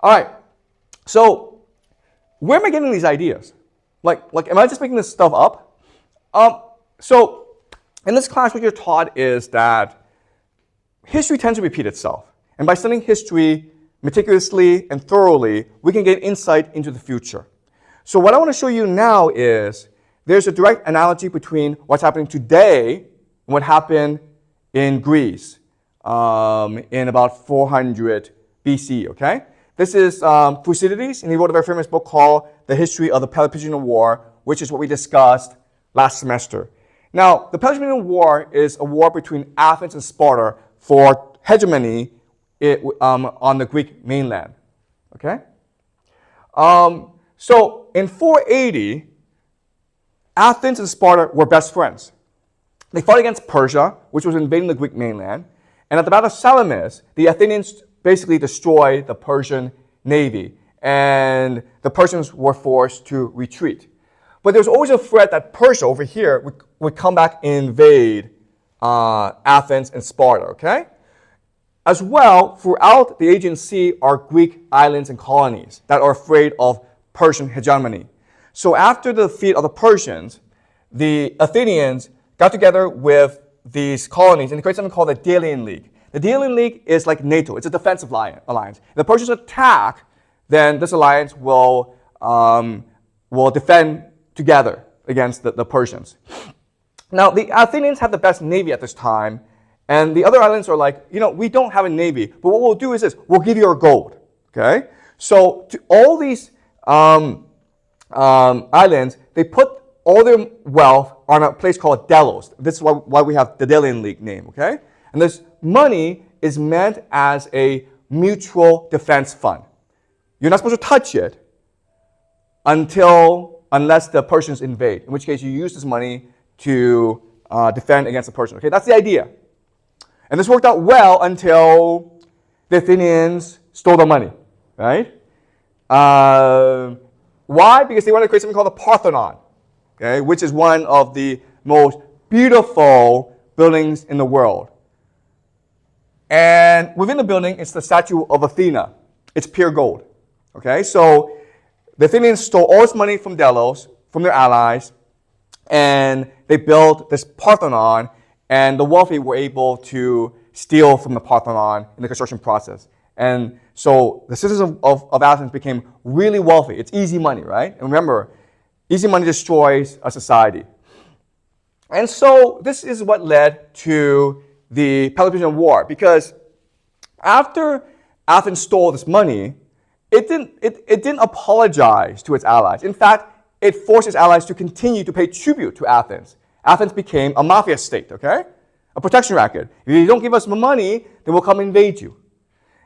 All right, so where am I getting these ideas? Like, am I just making this stuff up? So in this class, what you're taught is that history tends to repeat itself. And by studying history meticulously and thoroughly, we can get insight into the future. So what I want to show you now is there's a direct analogy between what's happening today and what happened in Greece in about 400 BC, okay? This is Thucydides, and he wrote a very famous book called The History of the Peloponnesian War, which is what we discussed last semester. Now, the Peloponnesian War is a war between Athens and Sparta for hegemony on the Greek mainland, okay? So in 480, Athens and Sparta were best friends. They fought against Persia, which was invading the Greek mainland, and at the Battle of Salamis, the Athenians basically destroyed the Persian navy, and the Persians were forced to retreat. But there was always a threat that Persia over here would come back and invade Athens and Sparta, okay? As well, throughout the Aegean Sea are Greek islands and colonies that are afraid of Persian hegemony. So after the defeat of the Persians, the Athenians got together with these colonies and they created something called the Delian League. The Delian League is like NATO. It's a defensive alliance. If the Persians attack, then this alliance will defend together against the Persians. Now, the Athenians have the best navy at this time, and the other islands are like, we don't have a navy, but what we'll do is this, we'll give you our gold, okay? So to all these islands, they put all their wealth on a place called Delos. This is why we have the Delian League name, okay? And this money is meant as a mutual defense fund. You're not supposed to touch it unless the Persians invade, in which case you use this money to defend against the Persians. Okay, that's the idea. And this worked out well until the Athenians stole the money, right? Why? Because they wanted to create something called the Parthenon, okay, which is one of the most beautiful buildings in the world. And within the building, it's the statue of Athena. It's pure gold. Okay, so the Athenians stole all this money from Delos, from their allies, and they built this Parthenon, and the wealthy were able to steal from the Parthenon in the construction process. And so the citizens of Athens became really wealthy. It's easy money, right? And remember, easy money destroys a society. And so this is what led to the Peloponnesian War, because after Athens stole this money, it didn't apologize to its allies. In fact, it forced its allies to continue to pay tribute to Athens. Athens became a mafia state, okay? A protection racket. If you don't give us money, then we'll come invade you.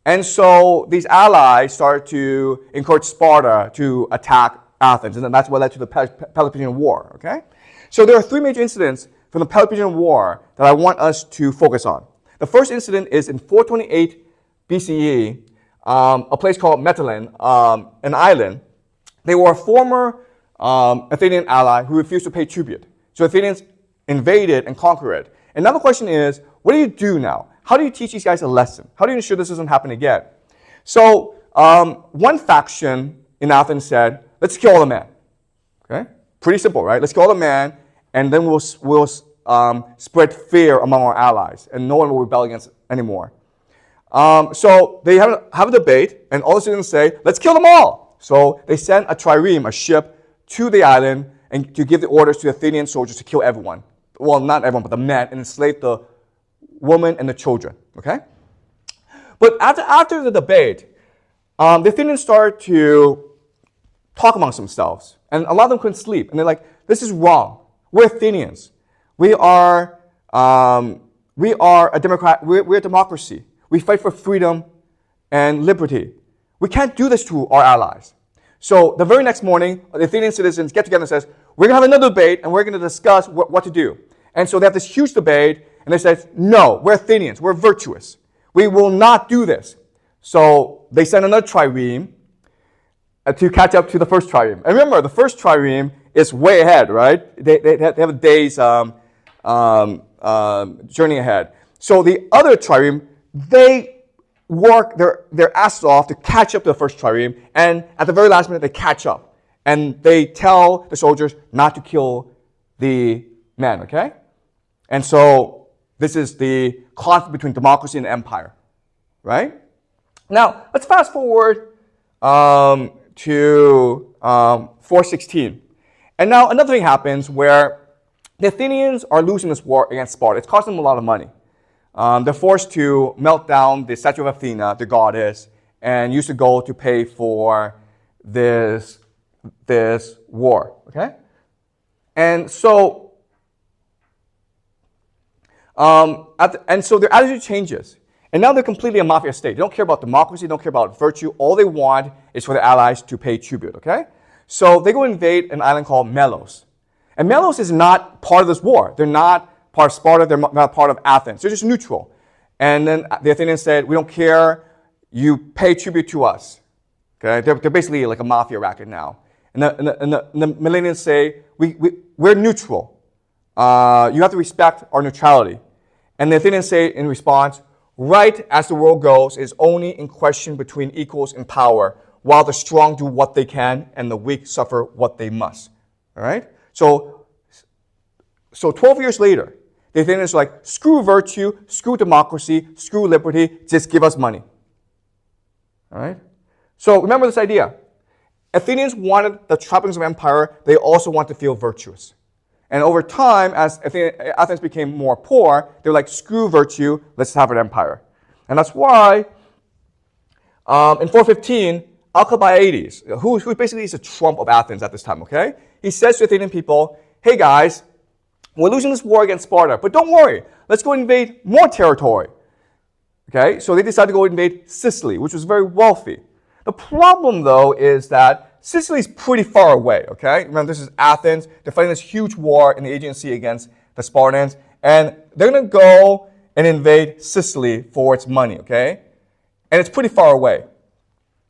And so these allies started to encourage Sparta to attack Athens, and then that's what led to the Peloponnesian War, okay? So there are three major incidents from the Peloponnesian War that I want us to focus on. The first incident is in 428 BCE, a place called Mytilene, an island. They were a former Athenian ally who refused to pay tribute. So Athenians invaded and conquered it. And now the question is, what do you do now? How do you teach these guys a lesson? How do you ensure this doesn't happen again? So one faction in Athens said, let's kill all the men. Okay? Pretty simple, right? Let's kill all the men, and then we'll spread fear among our allies, and no one will rebel against it anymore. So they have a debate, and all the citizens say, let's kill them all. So they send a trireme, a ship, to the island and to give the orders to the Athenian soldiers to kill everyone. Well, not everyone, but the men, and enslave the women and the children. Okay? But after the debate, the Athenians started to talk amongst themselves, and a lot of them couldn't sleep. And they're like, this is wrong. We're Athenians. We are a democrat. We're a democracy. We fight for freedom and liberty. We can't do this to our allies. So the very next morning, the Athenian citizens get together and says, we're going to have another debate, and we're going to discuss what to do. And so they have this huge debate, and they say, no, we're Athenians. We're virtuous. We will not do this. So they send another trireme to catch up to the first trireme. And remember, the first trireme is way ahead, right? They have a day's journey ahead. So the other trireme, they work their asses off to catch up to the first trireme, and at the very last minute, they catch up. And they tell the soldiers not to kill the men, okay? And so this is the conflict between democracy and empire, right? Now, let's fast forward to 416. And now another thing happens where the Athenians are losing this war against Sparta. It's costing them a lot of money. They're forced to melt down the statue of Athena, the goddess, and use the gold to pay for this war, okay? And so, so their attitude changes. And now they're completely a mafia state. They don't care about democracy, they don't care about virtue. All they want is for their allies to pay tribute, okay? So they go invade an island called Melos. And Melos is not part of this war. They're not part of Sparta, they're not part of Athens. They're just neutral. And then the Athenians said, we don't care, you pay tribute to us. Okay? They're basically like a mafia racket now. And the Melians say, we're neutral. You have to respect our neutrality. And the Athenians say in response, right as the world goes is only in question between equals in power, while the strong do what they can and the weak suffer what they must. All right? So 12 years later, the Athenians are like, screw virtue, screw democracy, screw liberty, just give us money. All right? So remember this idea. Athenians wanted the trappings of empire. They also want to feel virtuous. And over time, as Athens became more poor, they were like, screw virtue, let's have an empire. And that's why in 415, Alcibiades, who basically is the Trump of Athens at this time, okay? He says to Athenian people, hey guys, we're losing this war against Sparta, but don't worry, let's go invade more territory. Okay, so they decided to go invade Sicily, which was very wealthy. The problem, though, is that Sicily is pretty far away, okay? Remember, this is Athens. They're fighting this huge war in the Aegean Sea against the Spartans, and they're going to go and invade Sicily for its money, okay? And it's pretty far away.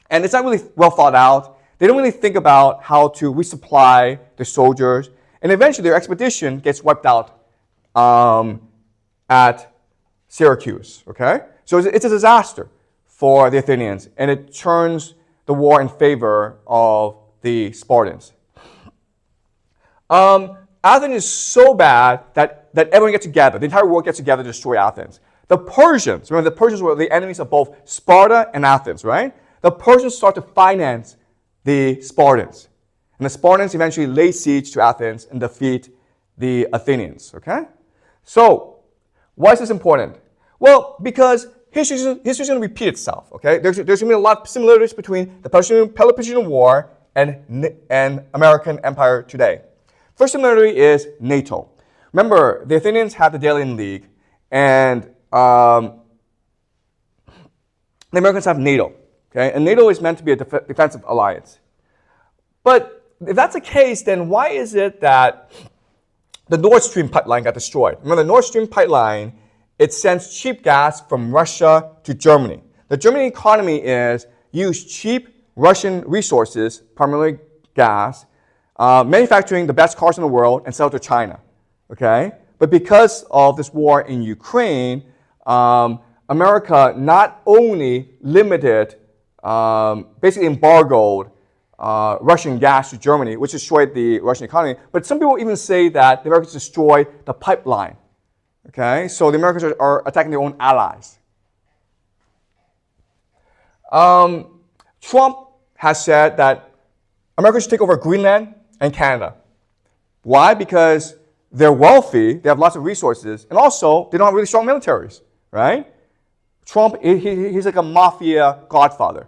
And it's not really well thought out. They don't really think about how to resupply their soldiers. And eventually, their expedition gets wiped out at Syracuse, okay? So it's a disaster for the Athenians, and it turns the war in favor of the Spartans. Athens is so bad that everyone gets together. The entire world gets together to destroy Athens. The Persians, remember the Persians were the enemies of both Sparta and Athens, right? The Persians start to finance the Spartans. And the Spartans eventually lay siege to Athens and defeat the Athenians, okay? So, why is this important? Well, because history's going to repeat itself, okay? There's going to be a lot of similarities between the Peloponnesian War and American empire today. First similarity is NATO. Remember, the Athenians had the Delian League, and the Americans have NATO, okay? And NATO is meant to be a defensive alliance. But if that's the case, then why is it that the Nord Stream pipeline got destroyed? Remember, the Nord Stream pipeline, it sends cheap gas from Russia to Germany. The German economy is use cheap Russian resources, primarily gas, manufacturing the best cars in the world and sell to China, okay? But because of this war in Ukraine, America not only limited, basically embargoed Russian gas to Germany, which destroyed the Russian economy, but some people even say that the Americans destroyed the pipeline. Okay, so the Americans are attacking their own allies. Trump has said that America should take over Greenland and Canada. Why? Because they're wealthy, they have lots of resources, and also they don't have really strong militaries, right? Trump, he's like a mafia godfather.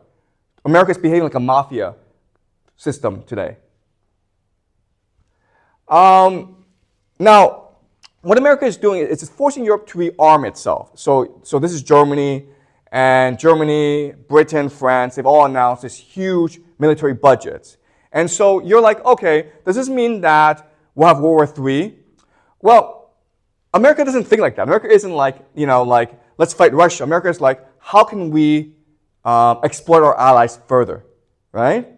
America is behaving like a mafia system today. Now, what America is doing is it's forcing Europe to rearm itself. So this is Germany, and Germany, Britain, France, they've all announced this huge military budgets. And so you're like, okay, does this mean that we'll have World War III? Well, America doesn't think like that. America isn't like, like, let's fight Russia. America is like, how can we exploit our allies further, right?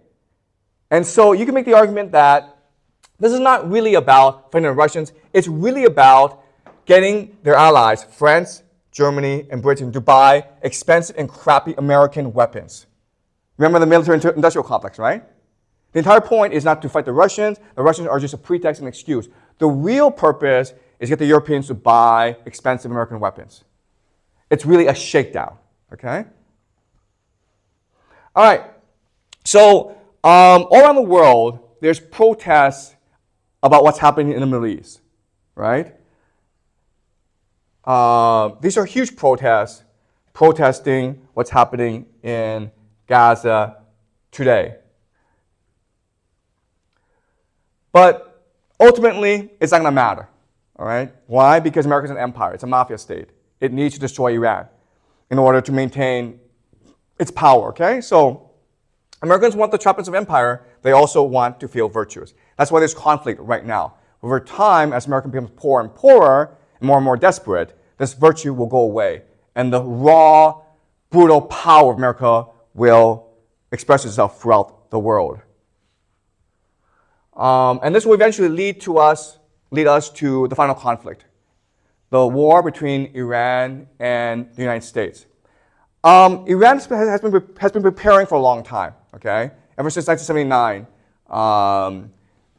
And so you can make the argument that this is not really about fighting the Russians. It's really about getting their allies, France, Germany, and Britain to buy expensive and crappy American weapons. Remember the military-industrial complex, right? The entire point is not to fight the Russians. The Russians are just a pretext and excuse. The real purpose is to get the Europeans to buy expensive American weapons. It's really a shakedown, okay? All right, so all around the world, there's protests about what's happening in the Middle East, right? These are huge protests protesting what's happening in Gaza today. But ultimately, it's not going to matter, all right? Why? Because America's an empire. It's a mafia state. It needs to destroy Iran in order to maintain its power, okay? So Americans want the trappings of empire. They also want to feel virtuous. That's why there's conflict right now. Over time, as America becomes poorer and poorer and more desperate, this virtue will go away. And the raw, brutal power of America will express itself throughout the world. And this will eventually lead us to the final conflict, the war between Iran and the United States. Iran has been preparing for a long time, okay? Ever since 1979,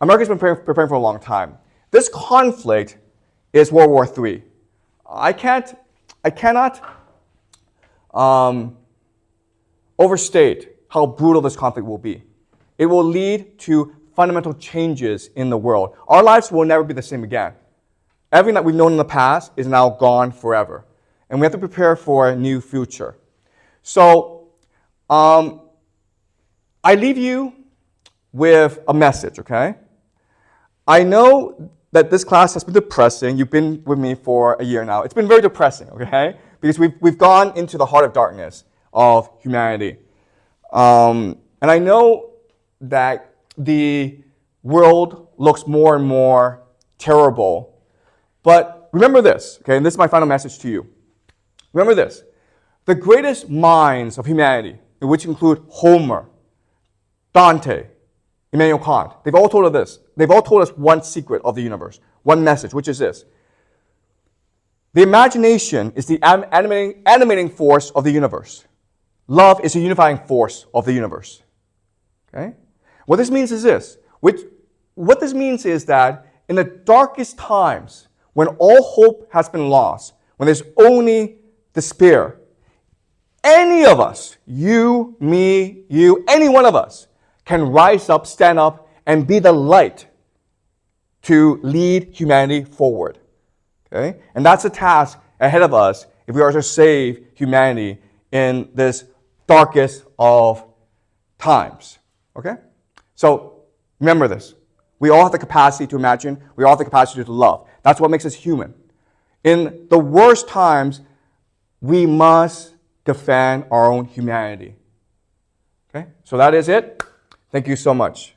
America's been preparing for a long time. This conflict is World War III. I cannot overstate how brutal this conflict will be. It will lead to fundamental changes in the world. Our lives will never be the same again. Everything that we've known in the past is now gone forever. And we have to prepare for a new future. So, I leave you with a message, okay? I know that this class has been depressing. You've been with me for a year now. It's been very depressing, okay? Because we've gone into the heart of darkness of humanity. And I know that the world looks more and more terrible. But remember this, okay? And this is my final message to you. Remember this. The greatest minds of humanity, which include Homer, Dante, Immanuel Kant, they've all told us this. They've all told us one secret of the universe, one message, which is this. The imagination is the animating force of the universe. Love is the unifying force of the universe. Okay? What this means is this. What this means is that in the darkest times, when all hope has been lost, when there's only despair, any of us, you, me, you, any one of us, can rise up, stand up, and be the light to lead humanity forward. Okay? And that's a task ahead of us if we are to save humanity in this darkest of times. Okay? So remember this. We all have the capacity to imagine. We all have the capacity to love. That's what makes us human. In the worst times, we must defend our own humanity. Okay? So that is it. Thank you so much.